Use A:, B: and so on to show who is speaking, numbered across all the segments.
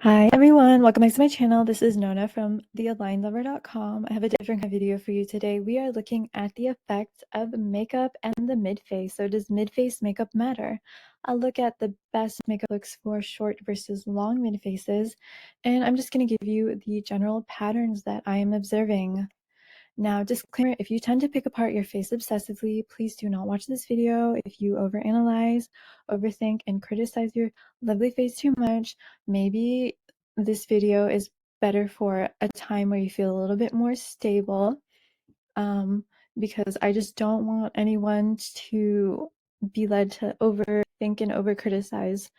A: Hi everyone, welcome back to my channel. This is Nona from thealignedlover.com. I have a different kind of video for you today. We are looking at the effects of makeup and the mid-face. So does mid-face makeup matter? I'll look at the best makeup looks for short versus long mid-faces, and I'm just going to give you the general patterns that I am observing. Now, disclaimer, if you tend to pick apart your face obsessively, please do not watch this video. If you overanalyze, overthink, and criticize your lovely face too much, maybe this video is better for a time where you feel a little bit more stable, because I just don't want anyone to be led to overthink and over-criticize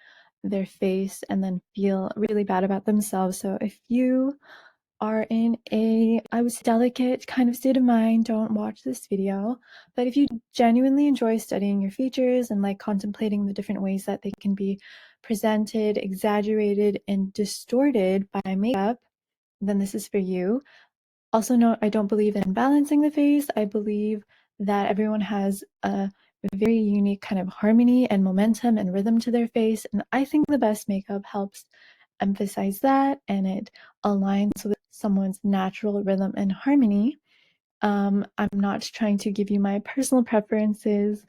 A: their face and then feel really bad about themselves. So if you are in a, I would say, delicate kind of state of mind, don't watch this video. But if you genuinely enjoy studying your features and like contemplating the different ways that they can be presented, exaggerated, and distorted by makeup, then this is for you. Also note, I don't believe in balancing the face. I believe that everyone has a very unique kind of harmony and momentum and rhythm to their face, and I think the best makeup helps emphasize that, and it aligns with someone's natural rhythm and harmony. I'm not trying to give you my personal preferences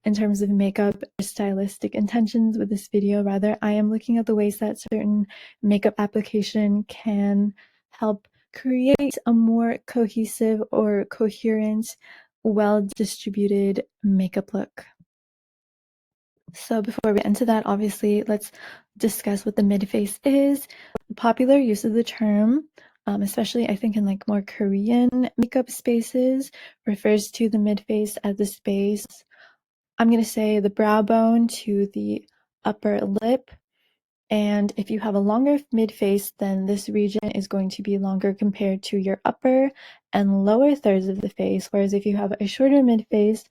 A: in terms of makeup or stylistic intentions with this video. Rather, I am looking at the ways that certain makeup application can help create a more cohesive or coherent, well-distributed makeup look. So before we get into that, obviously, let's discuss what the mid-face is. The popular use of the term, especially I think in like more Korean makeup spaces, refers to the mid-face as the space, I'm going to say the brow bone to the upper lip. And if you have a longer mid-face, then this region is going to be longer compared to your upper and lower thirds of the face. Whereas if you have a shorter mid-face,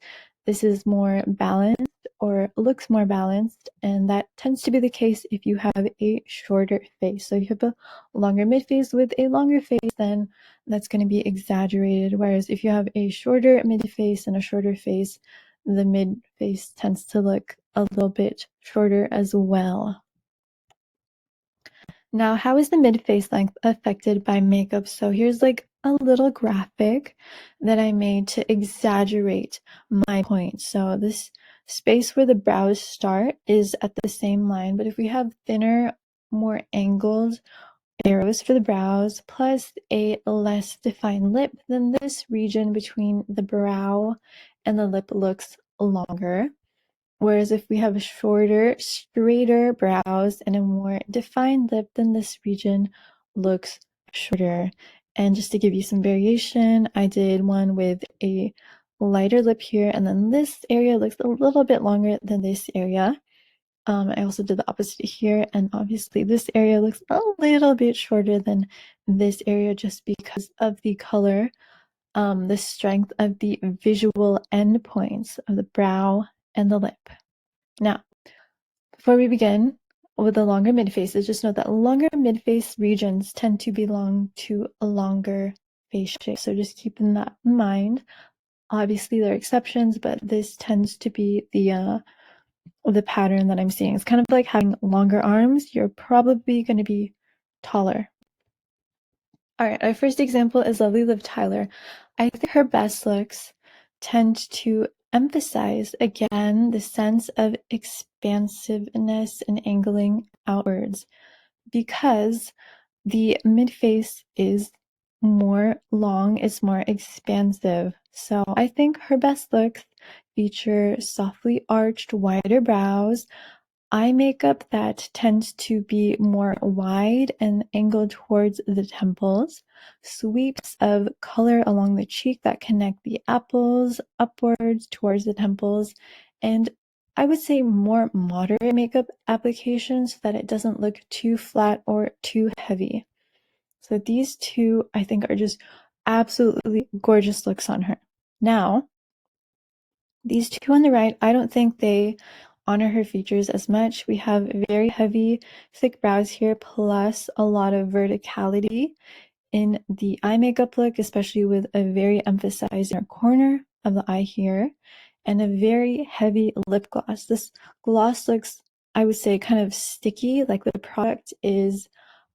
A: this is more balanced or looks more balanced. And that tends to be the case if you have a shorter face. So if you have a longer mid-face with a longer face, then that's going to be exaggerated. Whereas if you have a shorter mid-face and a shorter face, the mid-face tends to look a little bit shorter as well. Now, how is the mid-face length affected by makeup? So here's like a little graphic that I made to exaggerate my point. So this space where the brows start is at the same line, but if we have thinner, more angled arrows for the brows, plus a less defined lip, then this region between the brow and the lip looks longer. Whereas if we have shorter, straighter brows and a more defined lip, then this region looks shorter. And just to give you some variation, I did one with a lighter lip here, and then this area looks a little bit longer than this area. I also did the opposite here, and obviously this area looks a little bit shorter than this area just because of the color, the strength of the visual endpoints of the brow and the lip. Now, before we begin with the longer mid-faces, just note that longer mid-face regions tend to belong to a longer face shape. So just keeping that in mind. Obviously, there are exceptions, but this tends to be the pattern that I'm seeing. It's kind of like having longer arms. You're probably going to be taller. All right, our first example is lovely Liv Tyler. I think her best looks tend to emphasize again the sense of expansiveness and angling outwards, because the mid-face is more long, it's more expansive. So I think her best looks feature softly arched, wider brows, eye makeup that tends to be more wide and angled towards the temples, sweeps of color along the cheek that connect the apples upwards towards the temples, and I would say more moderate makeup application so that it doesn't look too flat or too heavy. So these two, I think, are just absolutely gorgeous looks on her. Now, these two on the right, I don't think they honor her features as much. We have very heavy, thick brows here, plus a lot of verticality in the eye makeup look, especially with a very emphasized inner corner of the eye here, and a very heavy lip gloss. This gloss looks, I would say, kind of sticky, like the product is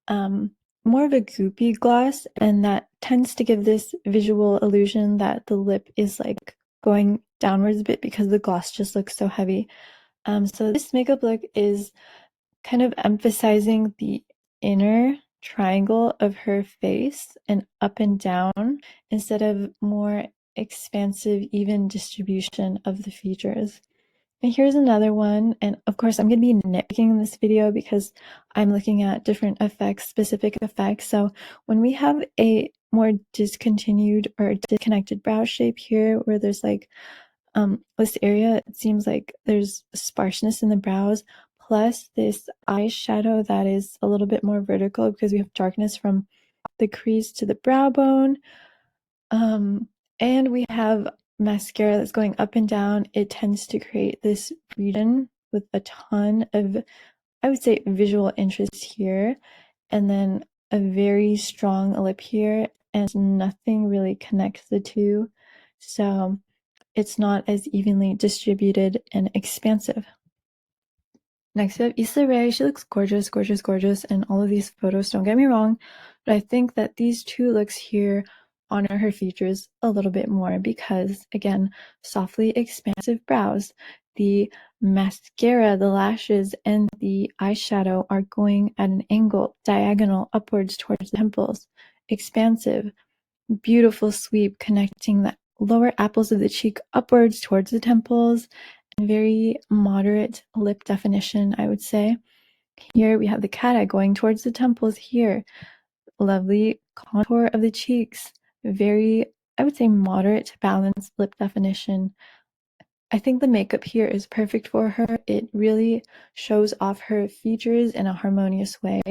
A: more of a goopy gloss, and that tends to give this visual illusion that the lip is like going downwards a bit because the gloss just looks so heavy. So this makeup look is kind of emphasizing the inner triangle of her face and up and down instead of more expansive, even distribution of the features. And here's another one, and of course I'm going to be nitpicking in this video because I'm looking at different effects, specific effects. So when we have a more discontinued or disconnected brow shape here where there's like this area, it seems like there's sparseness in the brows, plus this eyeshadow that is a little bit more vertical because we have darkness from the crease to the brow bone. And we have mascara that's going up and down. It tends to create this region with a ton of, I would say, visual interest here, and then a very strong lip here, and nothing really connects the two. So it's not as evenly distributed and expansive. Next we have Issa Rae. She looks gorgeous, gorgeous, gorgeous in all of these photos, don't get me wrong, but I think that these two looks here honor her features a little bit more because, again, softly expansive brows. The mascara, the lashes, and the eyeshadow are going at an angle, diagonal upwards towards the temples. Expansive, beautiful sweep connecting the lower apples of the cheek upwards towards the temples, and very moderate lip definition, I would say. Here we have the cat eye going towards the temples here. Lovely contour of the cheeks. Very, I would say, moderate balanced lip definition. I think the makeup here is perfect for her. It really shows off her features in a harmonious way.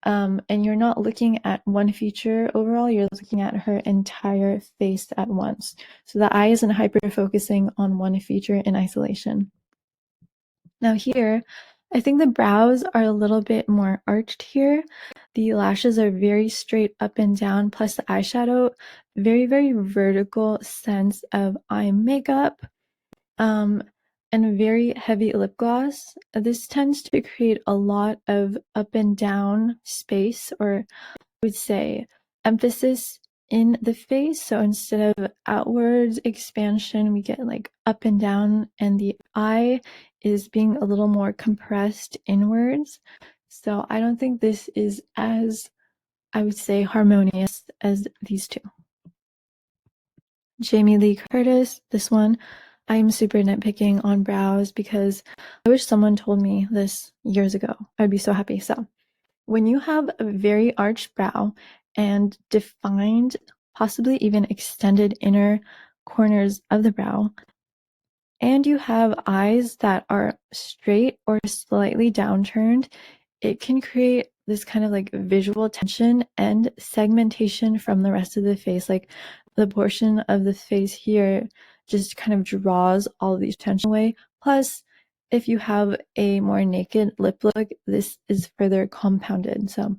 A: And you're not looking at one feature overall, you're looking at her entire face at once. So the eye isn't hyper-focusing on one feature in isolation. Now here, I think the brows are a little bit more arched here. The lashes are very straight up and down, plus the eyeshadow, very, very vertical sense of eye makeup. And very heavy lip gloss. This tends to create a lot of up and down space, or I would say emphasis in the face. So instead of outwards expansion, we get like up and down, and the eye is being a little more compressed inwards. So I don't think this is as, I would say, harmonious as these two. Jamie Lee Curtis, this one, I'm super nitpicking on brows because I wish someone told me this years ago. I'd be so happy. So when you have a very arched brow and defined, possibly even extended inner corners of the brow, and you have eyes that are straight or slightly downturned, it can create this kind of like visual tension and segmentation from the rest of the face. Like the portion of the face here just kind of draws all of these tension away. Plus, if you have a more naked lip look, this is further compounded. So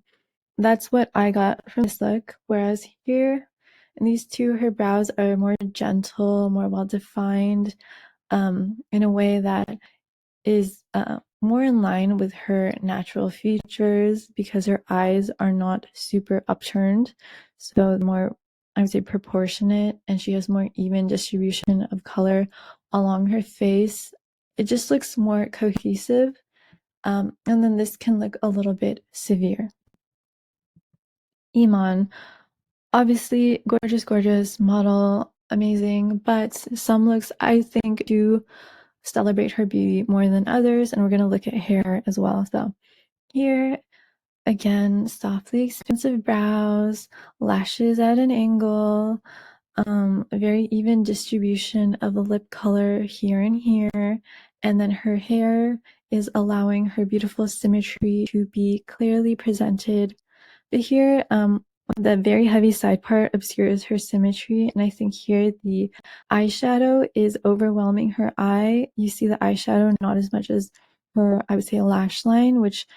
A: that's what I got from this look. Whereas here, in these two, her brows are more gentle, more well-defined, in a way that is more in line with her natural features because her eyes are not super upturned. So more, I would say, proportionate, and she has more even distribution of color along her face. It just looks more cohesive. And then this can look a little bit severe. Iman, obviously gorgeous, gorgeous model, amazing, but some looks I think do celebrate her beauty more than others, and we're going to look at hair as well. So here, again, softly expansive brows, lashes at an angle, a very even distribution of the lip color here and here, and then her hair is allowing her beautiful symmetry to be clearly presented. But here, the very heavy side part obscures her symmetry, and I think here the eyeshadow is overwhelming her eye. You see the eyeshadow not as much as her, I would say, lash line, which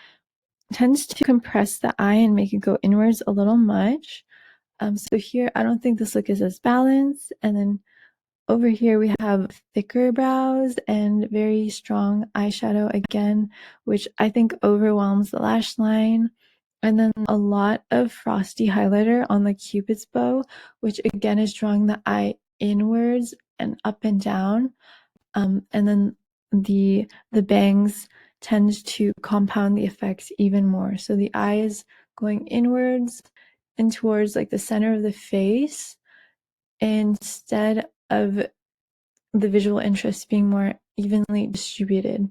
A: tends to compress the eye and make it go inwards a little much. So here, I don't think this look is as balanced. And then over here, we have thicker brows and very strong eyeshadow again, which I think overwhelms the lash line. And then a lot of frosty highlighter on the Cupid's bow, which again is drawing the eye inwards and up and down. And then the bangs tend to compound the effect even more. So the eye is going inwards and towards like the center of the face instead of the visual interest being more evenly distributed.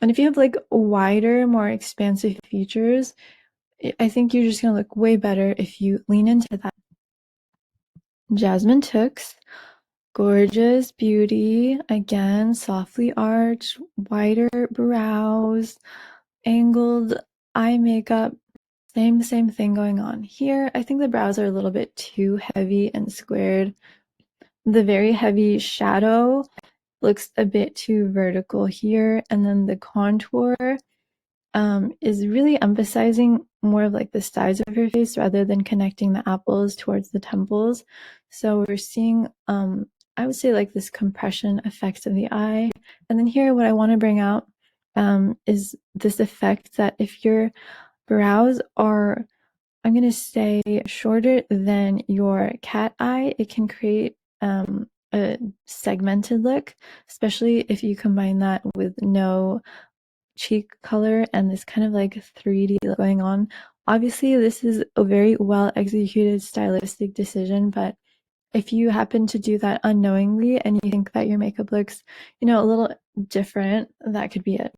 A: And if you have like wider, more expansive features, I think you're just gonna look way better if you lean into that. Jasmine Tooks, gorgeous beauty. Again, softly arched, wider brows, angled eye makeup. Same thing going on here. I think the brows are a little bit too heavy and squared. The very heavy shadow looks a bit too vertical here, and then the contour is really emphasizing more of like the size of her face rather than connecting the apples towards the temples. So we're seeing, I would say like this compression effect of the eye. And then here, what I want to bring out is this effect that if your brows are, I'm going to say, shorter than your cat eye, it can create a segmented look, especially if you combine that with no cheek color and this kind of like 3D going on. Obviously, this is a very well executed stylistic decision, but if you happen to do that unknowingly and you think that your makeup looks, a little different, that could be it.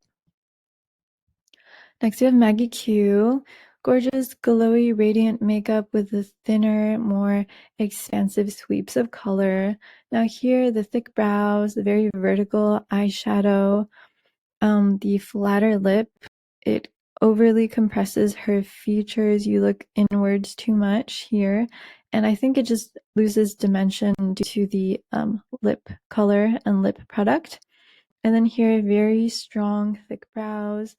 A: Next, we have Maggie Q. Gorgeous, glowy, radiant makeup with the thinner, more expansive sweeps of color. Now here, the thick brows, the very vertical eyeshadow, the flatter lip, it overly compresses her features. You look inwards too much here. And I think it just loses dimension due to the lip color and lip product. And then here, very strong, thick brows,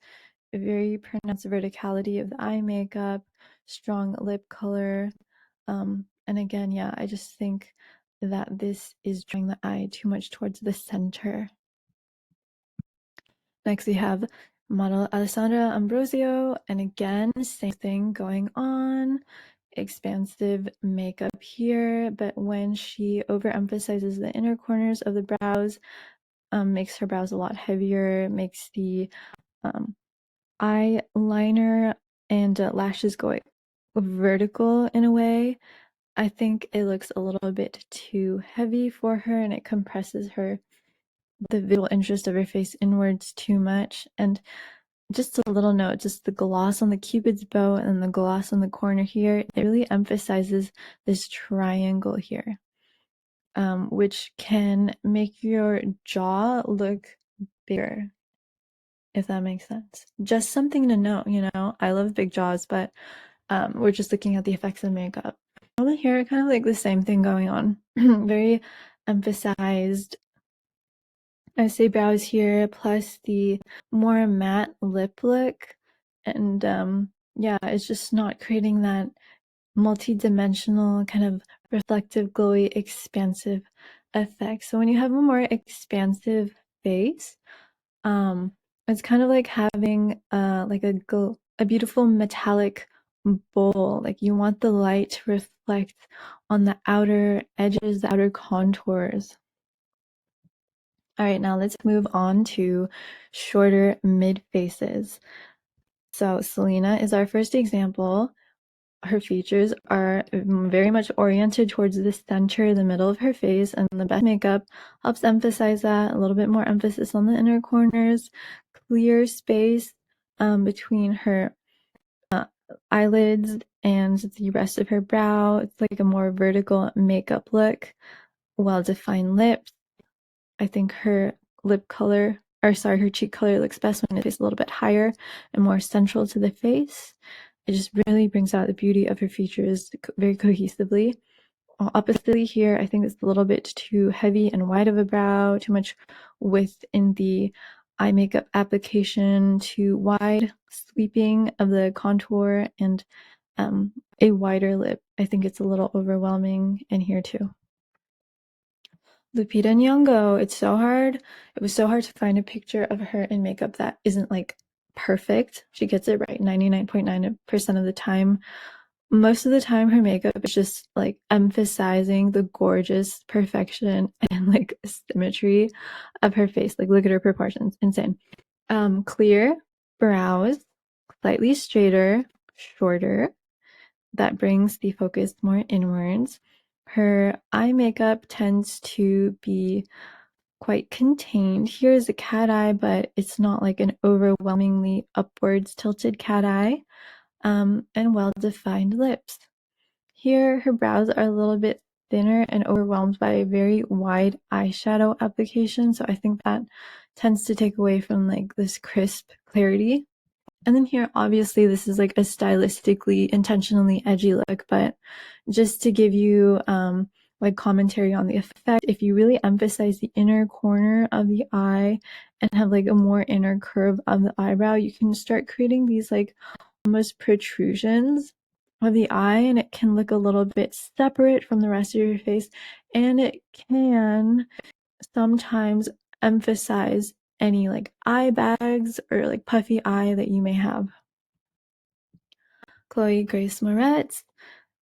A: a very pronounced verticality of the eye makeup, strong lip color. And again, yeah, I just think that this is drawing the eye too much towards the center. Next, we have model Alessandra Ambrosio, and again, same thing going on. Expansive makeup here, but when she overemphasizes the inner corners of the brows, makes her brows a lot heavier, makes the eyeliner and lashes go vertical in a way. I think it looks a little bit too heavy for her, and it compresses the visual interest of her face inwards too much. And just a little note, just the gloss on the Cupid's bow and the gloss on the corner here, it really emphasizes this triangle here, which can make your jaw look bigger, if that makes sense. Just something to note, I love big jaws, but we're just looking at the effects of makeup. Over here, kind of like the same thing going on. Very emphasized, I say brows here, plus the more matte lip look. And yeah, it's just not creating that multi-dimensional kind of reflective, glowy, expansive effect. So when you have a more expansive face, it's kind of like having like a beautiful metallic bowl. Like you want the light to reflect on the outer edges, the outer contours. All right, now let's move on to shorter mid faces. So Selena is our first example. Her features are very much oriented towards the center, the middle of her face, and the best makeup helps emphasize that. A little bit more emphasis on the inner corners, clear space between her eyelids and the rest of her brow. It's like a more vertical makeup look, well-defined lips. I think her her cheek color looks best when it's a little bit higher and more central to the face. It just really brings out the beauty of her features very cohesively. Oppositely here, I think it's a little bit too heavy and wide of a brow, too much width in the eye makeup application, too wide sweeping of the contour, and a wider lip. I think it's a little overwhelming in here too. Lupita Nyongo, it's so hard. It was so hard to find a picture of her in makeup that isn't like perfect. She gets it right 99.9% of the time. Most of the time her makeup is just like emphasizing the gorgeous perfection and like symmetry of her face. Like look at her proportions, insane. Clear brows, slightly straighter, shorter. That brings the focus more inwards. Her eye makeup tends to be quite contained. Here is a cat eye, but it's not like an overwhelmingly upwards tilted cat eye. And well-defined lips. Here, her brows are a little bit thinner and overwhelmed by a very wide eyeshadow application, so I think that tends to take away from like this crisp clarity. And then here, obviously, this is like a stylistically, intentionally edgy look, but just to give you like commentary on the effect, if you really emphasize the inner corner of the eye and have like a more inner curve of the eyebrow, you can start creating these like almost protrusions of the eye, and it can look a little bit separate from the rest of your face, and it can sometimes emphasize any like eye bags or like puffy eye that you may have. Chloe Grace Moretz,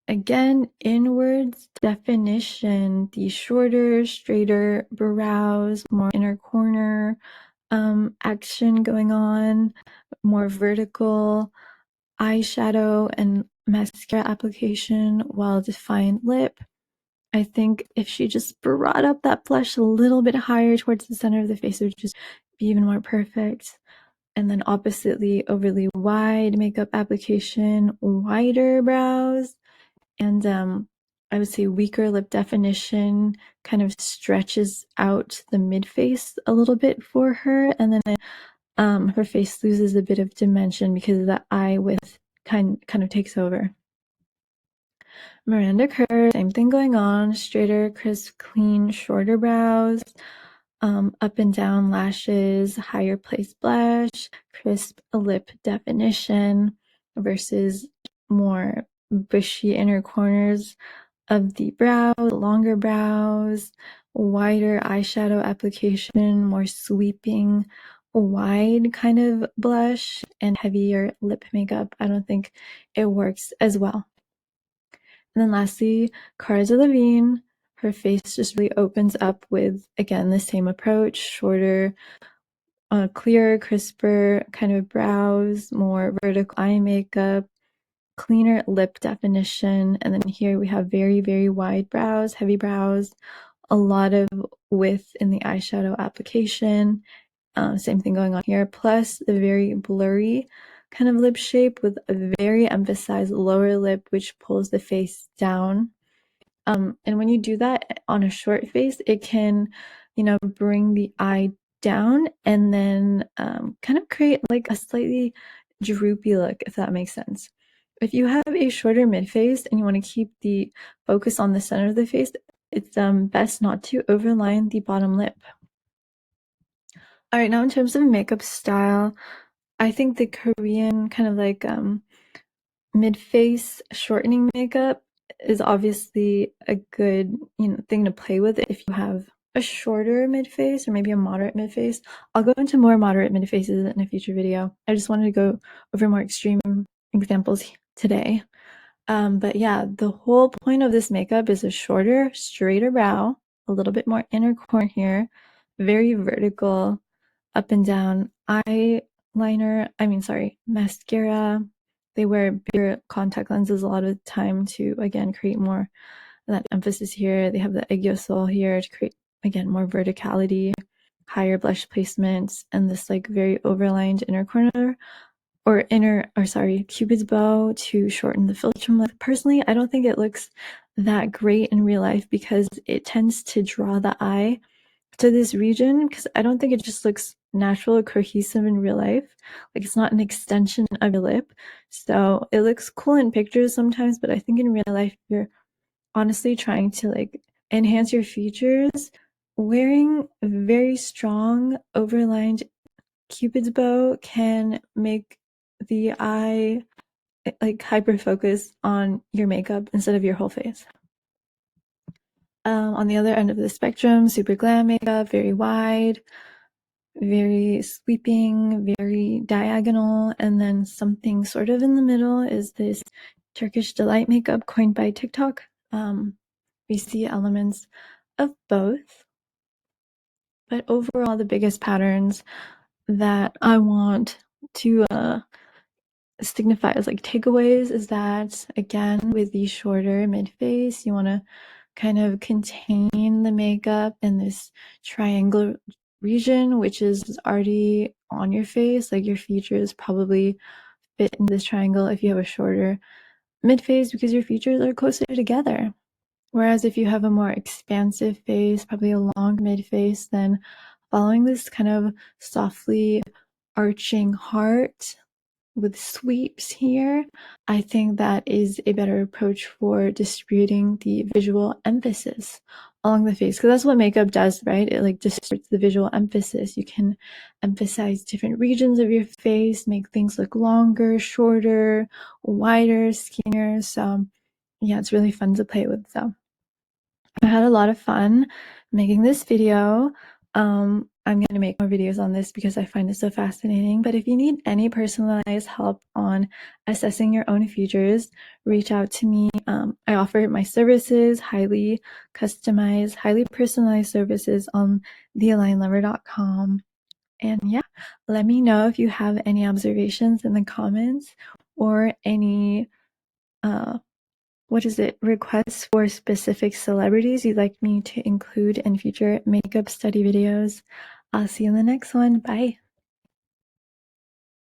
A: again, inwards definition, the shorter, straighter brows, more inner corner action going on, more vertical eyeshadow and mascara application, well-defined lip. I think if she just brought up that blush a little bit higher towards the center of the face, it would just be even more perfect. And then oppositely, overly wide makeup application, wider brows, and I would say weaker lip definition kind of stretches out the mid-face a little bit for her, and then her face loses a bit of dimension because the eye width kind of takes over. Miranda Kerr, same thing going on, straighter, crisp, clean, shorter brows, up and down lashes, higher place blush, crisp lip definition versus more bushy inner corners of the brow, longer brows, wider eyeshadow application, more sweeping, wide kind of blush, and heavier lip makeup. I don't think it works as well. And then lastly, Cara Delevingne, her face just really opens up with, again, the same approach, shorter, clearer, crisper kind of brows, more vertical eye makeup, cleaner lip definition. And then here we have very, very wide brows, heavy brows, a lot of width in the eyeshadow application. Same thing going on here, plus the very blurry kind of lip shape with a very emphasized lower lip, which pulls the face down. And when you do that on a short face, it can, bring the eye down and then kind of create like a slightly droopy look, if that makes sense. If you have a shorter mid face and you want to keep the focus on the center of the face, it's best not to overline the bottom lip. All right, now in terms of makeup style, I think the Korean kind of like mid-face shortening makeup is obviously a good thing to play with if you have a shorter mid-face or maybe a moderate mid-face. I'll go into more moderate mid-faces in a future video. I just wanted to go over more extreme examples today. But yeah, the whole point of this makeup is a shorter, straighter brow, a little bit more inner corner here, very vertical, up and down mascara. They wear bigger contact lenses a lot of the time to, again, create more of that emphasis here. They have the aegyosol here to create, again, more verticality, higher blush placements, and this like very overlined inner corner Cupid's bow to shorten the philtrum look. Personally, I don't think it looks that great in real life because it tends to draw the eye to this region because I don't think it just looks natural or cohesive in real life. Like it's not an extension of your lip. So it looks cool in pictures sometimes, but I think in real life, you're honestly trying to like enhance your features. Wearing very strong overlined Cupid's bow can make the eye like hyper focus on your makeup instead of your whole face. On the other end of the spectrum, super glam makeup, very wide, very sweeping, very diagonal, and then something sort of in the middle is this Turkish delight makeup coined by TikTok. We see elements of both, but overall the biggest patterns that I want to signify as like takeaways is that, again, with the shorter mid face, you want to kind of contain the makeup in this triangle region, which is already on your face. Like your features probably fit in this triangle if you have a shorter mid face because your features are closer together. Whereas if you have a more expansive face, probably a long mid face, then following this kind of softly arching heart with sweeps here, I think that is a better approach for distributing the visual emphasis along the face, because that's what makeup does, right? It like distorts the visual emphasis. You can emphasize different regions of your face, make things look longer, shorter, wider, skinnier. So yeah, it's really fun to play with. So I had a lot of fun making this video. I'm going to make more videos on this because I find it so fascinating. But if you need any personalized help on assessing your own features, reach out to me. I offer my services, highly customized, highly personalized services on thealignedlover.com. And yeah, let me know if you have any observations in the comments or any requests for specific celebrities you'd like me to include in future makeup study videos. I'll see you in the next one. Bye.